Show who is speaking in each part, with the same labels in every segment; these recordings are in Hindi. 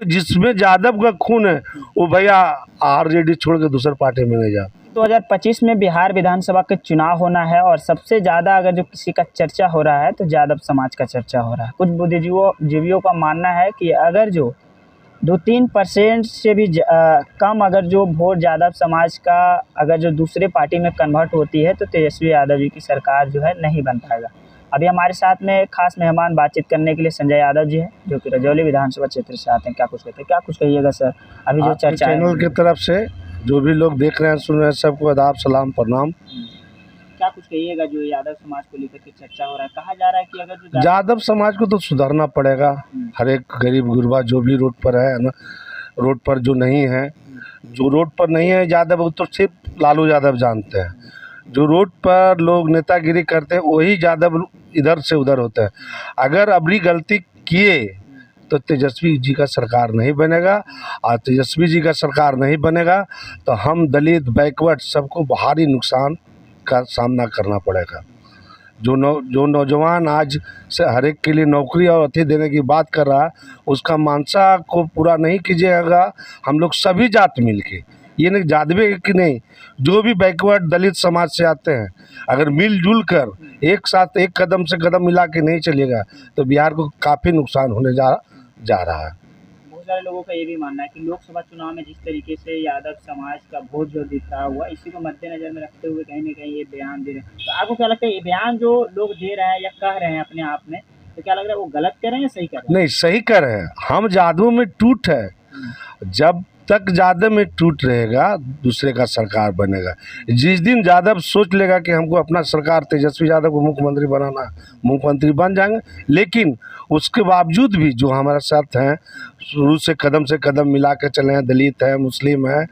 Speaker 1: जिसमें यादव का खून है वो भैया आरजेडी छोड़ के दूसरे पार्टी में नहीं जा।
Speaker 2: 2025 में बिहार विधानसभा का चुनाव होना है और सबसे ज़्यादा अगर जो किसी का चर्चा हो रहा है तो यादव समाज का चर्चा हो रहा है। कुछ बुद्धिजीवियों का मानना है कि अगर जो 2-3% से भी कम अगर जो वोट यादव समाज का अगर जो दूसरे पार्टी में कन्वर्ट होती है तो तेजस्वी यादव जी की सरकार जो है नहीं बन पाएगा। अभी हमारे साथ में खास मेहमान बातचीत करने के लिए संजय यादव जी हैं, जो कि रजौली विधानसभा क्षेत्र से आते हैं। क्या कुछ कहते हैं, क्या कुछ कहिएगा सर? अभी जो चर्चा
Speaker 1: चैनल की तरफ से जो भी लोग देख रहे हैं सुन रहे हैं सबको आदाब सलाम प्रणाम।
Speaker 2: क्या कुछ कहिएगा जो यादव समाज को लेकर के चर्चा हो रहा है? कहा जा रहा है कि अगर जो
Speaker 1: यादव समाज को तो सुधारना पड़ेगा। हर एक गरीब गुरबा जो भी रोड पर है ना, रोड पर जो नहीं है, जो रोड पर नहीं है यादव तो सिर्फ लालू यादव जानते हैं। जो रोड पर लोग नेतागिरी करते हैं वही यादव इधर से उधर होते हैं। अगर अबरी गलती किए तो तेजस्वी जी का सरकार नहीं बनेगा, और तेजस्वी जी का सरकार नहीं बनेगा तो हम दलित बैकवर्ड सबको भारी नुकसान का सामना करना पड़ेगा। जो नौजवान आज से हर एक के लिए नौकरी और अति देने की बात कर रहा है उसका मानसा को पूरा नहीं कीजिएगा हम लोग सभी जात मिलके। ये नहीं जादवे कि नहीं, जो भी बैकवर्ड दलित समाज से आते हैं अगर मिलजुल कर एक साथ एक कदम से कदम मिला के नहीं चलेगा तो बिहार को काफ़ी नुकसान होने जा रहा है।
Speaker 2: बहुत सारे लोगों का ये भी मानना है कि लोकसभा चुनाव में जिस तरीके से यादव समाज का वोट जो दिखा हुआ इसी को मद्देनजर में रखते हुए कहीं ना कहीं ये बयान दे रहे हैं। तो आपको क्या लगता है ये बयान जो लोग दे रहे हैं या कह रहे हैं अपने आप में, तो क्या लग रहा है वो गलत कर रहे हैं या सही कर रहे हैं?
Speaker 1: नहीं, सही कर रहे हैं। हम यादवों में टूट है, जब तक यादव में टूट रहेगा दूसरे का सरकार बनेगा। जिस दिन यादव सोच लेगा कि हमको अपना सरकार तेजस्वी यादव को मुख्यमंत्री बनाना, मुख्यमंत्री बन जाएंगे। लेकिन उसके बावजूद भी जो हमारे साथ हैं शुरू से कदम मिला के चले हैं, दलित है, मुस्लिम है,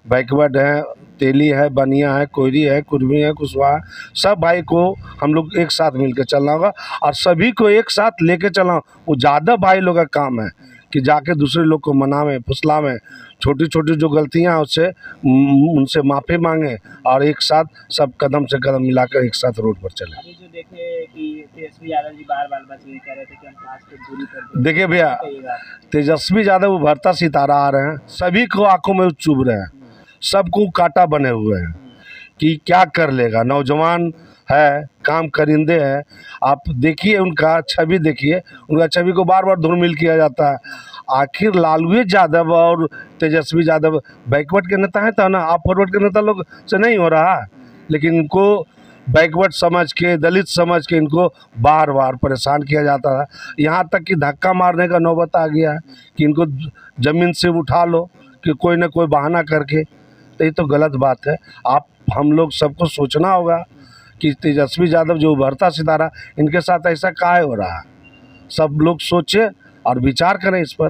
Speaker 1: बैकवर्ड है, तेली है, बनिया है, कोयरी है, कुर्मी है, कुशवाहा, सब भाई को हम लोग एक साथ मिलकर चलना होगा और सभी को एक साथ लेके चलना। वो यादव भाई लोग का काम है कि जाके दूसरे लोग को मनावें, फुसलावें, छोटी छोटी जो गलतियां उससे उनसे माफ़ी मांगे और एक साथ सब कदम से कदम मिलाकर एक साथ रोड पर चले।
Speaker 2: अभी जो देखे कि तेजस्वी यादव जी बार बार बस यही कह रहे थे कि हम 5 फीट दूरी पर।
Speaker 1: देखिए भैया, तेजस्वी यादव उभरता सितारा आ रहे हैं, सभी को आंखों में चुभ रहे हैं, सबको कांटा बने हुए हैं कि क्या कर लेगा। नौजवान है, काम करिंदे है, आप देखिए उनका छवि, देखिए उनका छवि को बार बार धूमिल किया जाता है। आखिर लालू यादव और तेजस्वी यादव बैकवर्ड के नेता हैं तो ना, आप फॉरवर्ड के नेता लोग से नहीं हो रहा है। लेकिन इनको बैकवर्ड समझ के, दलित समझ के इनको बार बार परेशान किया जाता है। यहाँ तक कि धक्का मारने का नौबत आ गया है कि इनको ज़मीन से उठा लो कि कोई ना कोई बहाना करके। तो ये तो गलत बात है। हम लोग सबको सोचना होगा कि तेजस्वी यादव जो उभरता सितारा, इनके साथ ऐसा काहे हो रहा है। सब लोग सोचे और विचार करें इस पर।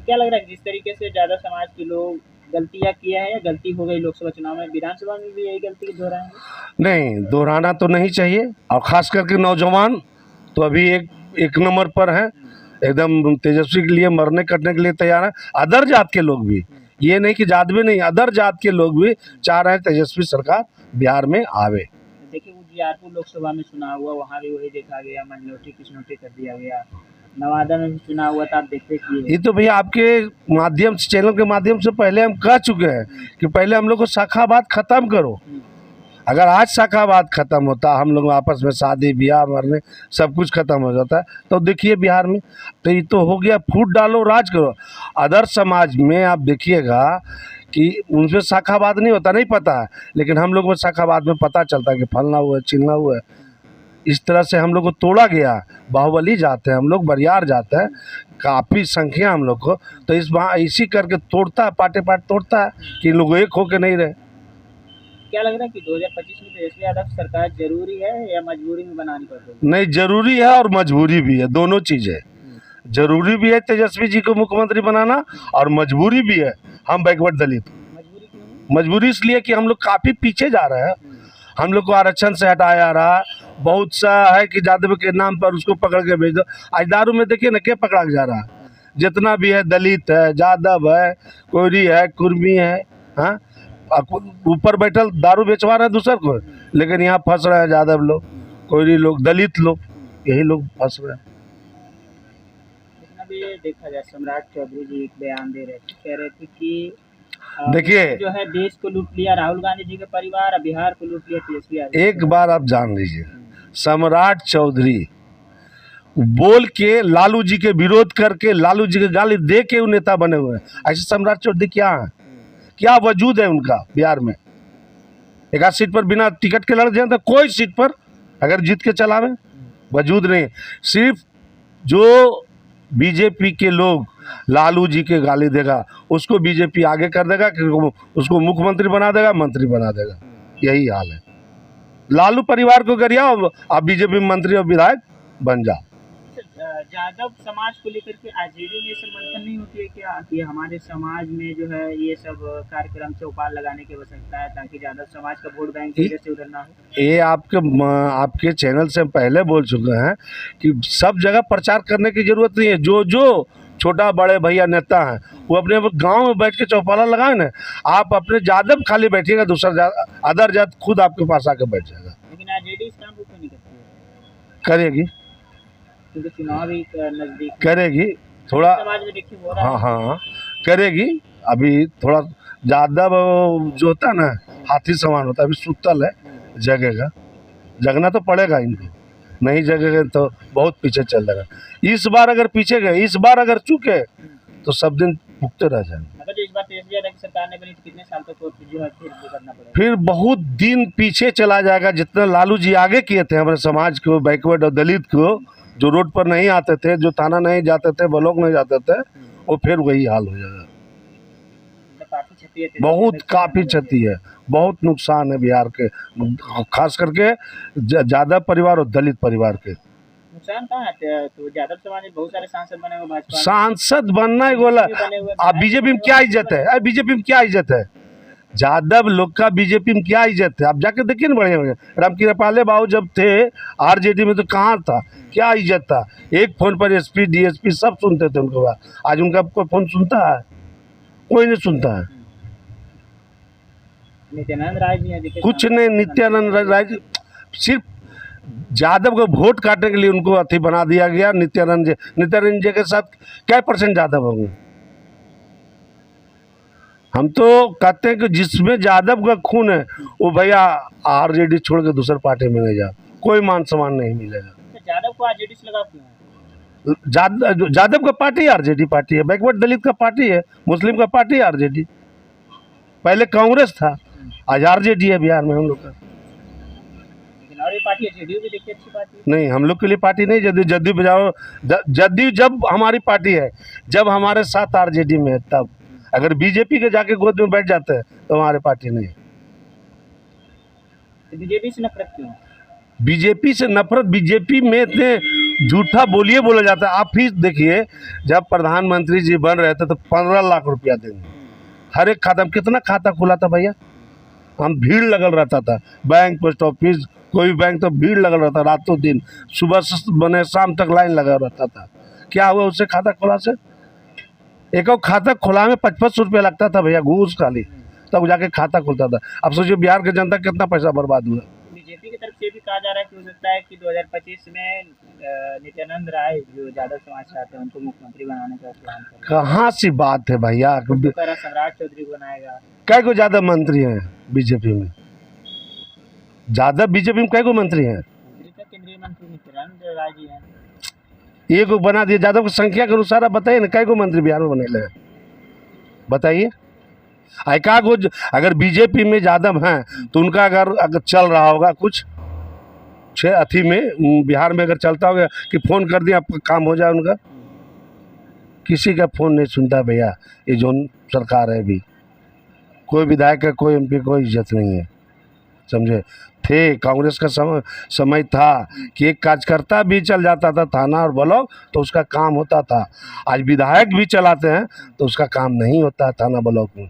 Speaker 2: क्या लग रहा है जिस तरीके से यादव समाज के लोग गलतियां किए हैं या गलती हो गई लोकसभा चुनाव में, विधानसभा में भी यही गलती दोहराएंगे?
Speaker 1: नहीं, दोहराना तो नहीं चाहिए। और ख़ास करके नौजवान तो अभी एक नंबर पर हैं, एकदम तेजस्वी के लिए मरने कटने के लिए तैयार हैं। अदर जात के लोग भी, ये नहीं कि जादवी नहीं, अदर जात के लोग भी चाह रहे हैं तेजस्वी सरकार बिहार में आवे।
Speaker 2: देखिए उजियारपुर लोकसभा में चुनाव हुआ, वहाँ भी वही देखा गया, मनोटी किस्नोटी कर दिया गया। नवादा में भी चुनाव हुआ था, आप देखते कि
Speaker 1: ये तो भैया आपके माध्यम से, चैनल के माध्यम से पहले हम कह चुके हैं कि पहले हम लोग को शाखावाद ख़त्म करो। अगर आज शाखावाद ख़त्म होता, हम लोग आपस में शादी ब्याह मरने सब कुछ ख़त्म हो जाता है, तो देखिए बिहार में तो ये तो हो गया, फूट डालो राज करो। अदर समाज में आप देखिएगा कि उनसे शाखावाद नहीं होता, नहीं पता है, लेकिन हम लोग में शाखावाद में पता चलता है कि फलना हुआ है, चिलना हुआ है। इस तरह से हम लोग को तोड़ा गया। बाहुबली जाते हैं हम लोग, बरियार जाते हैं, काफ़ी संख्या हम लोग को। तो इसी करके तोड़ता है, पाटे तोड़ता है कि इन लोग एक होके नहीं रहे।
Speaker 2: क्या लग रहा है कि 2025 में तेजस्वी यादव सरकार जरूरी है या मजबूरी में बनानी पड़ रही है?
Speaker 1: नहीं, जरूरी है और मजबूरी भी है, दोनों चीज़ है। जरूरी भी है तेजस्वी जी को मुख्यमंत्री बनाना और मजबूरी भी है। हम बैकवर्ड दलित,
Speaker 2: मजबूरी क्यों?
Speaker 1: मजबूरी इसलिए कि हम लोग काफ़ी पीछे जा रहे हैं। हम लोग को आरक्षण से हटाया जा रहा है। बहुत सा है कि यादव के नाम पर उसको पकड़ के भेज दो। आज दारू में देखिए ना क्या पकड़ा जा रहा है, जितना भी है, दलित है, यादव है, कोयरी है, कुर्मी है, हाँ, ऊपर बैठल दारू बेचवा रहे हैं दूसर को, लेकिन यहाँ फंस रहे हैं यादव लोग, कोयरी लोग, दलित लोग, यही लोग फंस रहे हैं।
Speaker 2: लेकिन अभी देखा जाए सम्राट चौधरी जी एक बयान दे रहे थे, कह रहे थे कि
Speaker 1: देखिए,
Speaker 2: जो है देश को लूट लिया राहुल गांधी जी के परिवार और बिहार को लूट लिया तेजस्वी यादव।
Speaker 1: एक बार आप जान लीजिए, सम्राट चौधरी बोल के लालू जी के विरोध करके लालू जी के गाली दे के वो नेता बने हुए हैं। ऐसे सम्राट चौधरी क्या है, क्या वजूद है उनका बिहार में? एक आध सीट पर बिना टिकट के लड़ जाए तो कोई सीट पर अगर जीत के चलावे वजूद नहीं। सिर्फ जो बीजेपी के लोग लालू जी के गाली देगा उसको बीजेपी आगे कर देगा, उसको मुख्यमंत्री बना देगा, मंत्री बना देगा। यही हाल है। लालू परिवार को गरियाओ, आप बीजेपी में मंत्री और विधायक बन जाओ।
Speaker 2: यादव समाज को लेकर के आरजेडी में सब मंथन नहीं होती है क्या कि हमारे समाज में जो है ये सब कार्यक्रम चौपाल लगाने की आवश्यकता है ताकि यादव समाज का वोट बैंक से उधर ना हो? ये
Speaker 1: आपके चैनल से हम पहले बोल चुके हैं कि सब जगह प्रचार करने की जरूरत नहीं है। जो जो छोटा बड़े भैया नेता हैं वो अपने गांव में बैठ के चौपाला लगाए ना। आप अपने यादव खाली बैठिएगा, दूसरा अदर जात खुद आपके पास आके बैठ जाएगा।
Speaker 2: लेकिन आरजेडी इस काम को क्यों नहीं करती है?
Speaker 1: करेगी,
Speaker 2: क्योंकि चुनाव भी नजदीक
Speaker 1: करेगी थोड़ा।
Speaker 2: समाज में देखिए हो रहा है।
Speaker 1: हाँ करेगी। अभी थोड़ा यादव जो होता है ना हाथी समान होता है, अभी सुतल है, जगेगा, जगना तो पड़ेगा इनको, नहीं जगेगा तो बहुत पीछे चल जाएगा। इस बार अगर पीछे गए, इस बार अगर चुके तो सब दिन भुगते रह जाएंगे।
Speaker 2: अगर इस बार तेजस्वी यादव की सरकार ने बनी तो कितने साल तक जो है फिर करना पड़ेगा?
Speaker 1: फिर बहुत दिन पीछे चला जाएगा। जितना लालू जी आगे किए थे हमारे समाज को, बैकवर्ड और दलित को, जो रोड पर नहीं आते थे, जो थाना नहीं जाते थे, ब्लॉक नहीं जाते थे, वो फिर वही हाल हो जाएगा। बहुत काफ़ी क्षति है, बहुत नुकसान है बिहार के, खास करके यादव परिवार और दलित परिवार के।
Speaker 2: नुकसान कहाँ है? तो यादव समाज में बहुत सारे सांसद बने हुए, भाजपा
Speaker 1: सांसद बनना ही बोला। अब बीजेपी में क्या इज्जत है? बीजेपी में क्या इज्जत है? यादव लोग का बीजेपी में क्या इज्जत है? आप जाके देखिए ना, बढ़िया रामकृपाल बाबू जब थे आरजेडी में तो कहाँ था, क्या इज्जत था? एक फोन पर एसपी डीएसपी सब सुनते थे उनके बाद। आज उनका कोई फोन सुनता है? कोई नहीं सुनता है।
Speaker 2: नित्यानंद राय जी
Speaker 1: कुछ नहीं, नित्यानंद राय जी सिर्फ यादव को वोट काटने के लिए उनको अथी बना दिया गया। नित्यानंद जी के साथ क्या % यादव होंगे? हम तो कहते हैं कि जिसमें यादव का खून है वो भैया आरजेडी छोड़ के दूसरे पार्टी में नहीं जा, कोई मान सम्मान नहीं मिलेगा।
Speaker 2: यादव को आरजेडी से लगाव क्यों है?
Speaker 1: यादव का पार्टी आरजेडी पार्टी है, बैकवर्ड दलित का पार्टी है, मुस्लिम का पार्टी है आरजेडी। पहले कांग्रेस था, आज आरजेडी है बिहार में हम लोग का।
Speaker 2: लेकिन और ये पार्टी है, जेडीयू भी देखिए अच्छी पार्टी
Speaker 1: नहीं, हम लोग के लिए पार्टी नहीं। जदयू बजाओ, जदयू जब हमारी पार्टी है, जब हमारे साथ आरजेडी में है तब। अगर बीजेपी के जाके गोद में बैठ जाते हैं तो हमारे पार्टी नहीं।
Speaker 2: तो बीजेपी से नफरत क्यों?
Speaker 1: बीजेपी से नफरत, बीजेपी में इतने झूठा बोलिए बोला जाता है। आप ही देखिए, जब प्रधानमंत्री जी बन रहे थे तो 15 लाख रुपया देंगे हर एक खाता में। कितना खाता खुला था भैया? हम भीड़ लगल रहता था, बैंक, पोस्ट ऑफिस, कोई बैंक तो भीड़ लगल रहता, रातों दिन, सुबह से बने शाम तक लाइन लगा रहता था। क्या हुआ उससे खाता खुला से? एक खाता खुला में 55 रुपया लगता था भैया, घूस खाली, तब जाके खाता खुलता था। अब सोचिए बिहार की जनता कितना पैसा बर्बाद हुआ।
Speaker 2: बीजेपी की तरफ से भी कहा जा रहा है कि हो सकता है कि 2025 में नित्यानंद राय जो यादव समाज चाहते हैं उनको मुख्यमंत्री बनाने का प्लान कर।
Speaker 1: कहाँ सी बात है भैया?
Speaker 2: सम्राट चौधरी को बनाएगा।
Speaker 1: कै को ज्यादा मंत्री हैं बीजेपी में? यादव बीजेपी में कै को मंत्री हैं?
Speaker 2: केंद्रीय मंत्री नित्यानंद राय जी हैं,
Speaker 1: एक को बना दिया। यादव की संख्या के अनुसार आप बताइए ना, कै को मंत्री बिहार में बने? बताइए। एकाध गो अगर बीजेपी में यादव हैं तो उनका अगर चल रहा होगा कुछ अथी में, बिहार में अगर चलता होगा कि फ़ोन कर दिया आपका काम हो जाए उनका, किसी का फ़ोन नहीं सुनता भैया। ये जो सरकार है अभी, कोई विधायक का, कोई एमपी, कोई इज्जत नहीं है, समझे? थे कांग्रेस का समय था कि एक कार्यकर्ता भी चल जाता था थाना और ब्लॉक तो उसका काम होता था। आज विधायक भी चलाते हैं तो उसका काम नहीं होता थाना ब्लॉक में।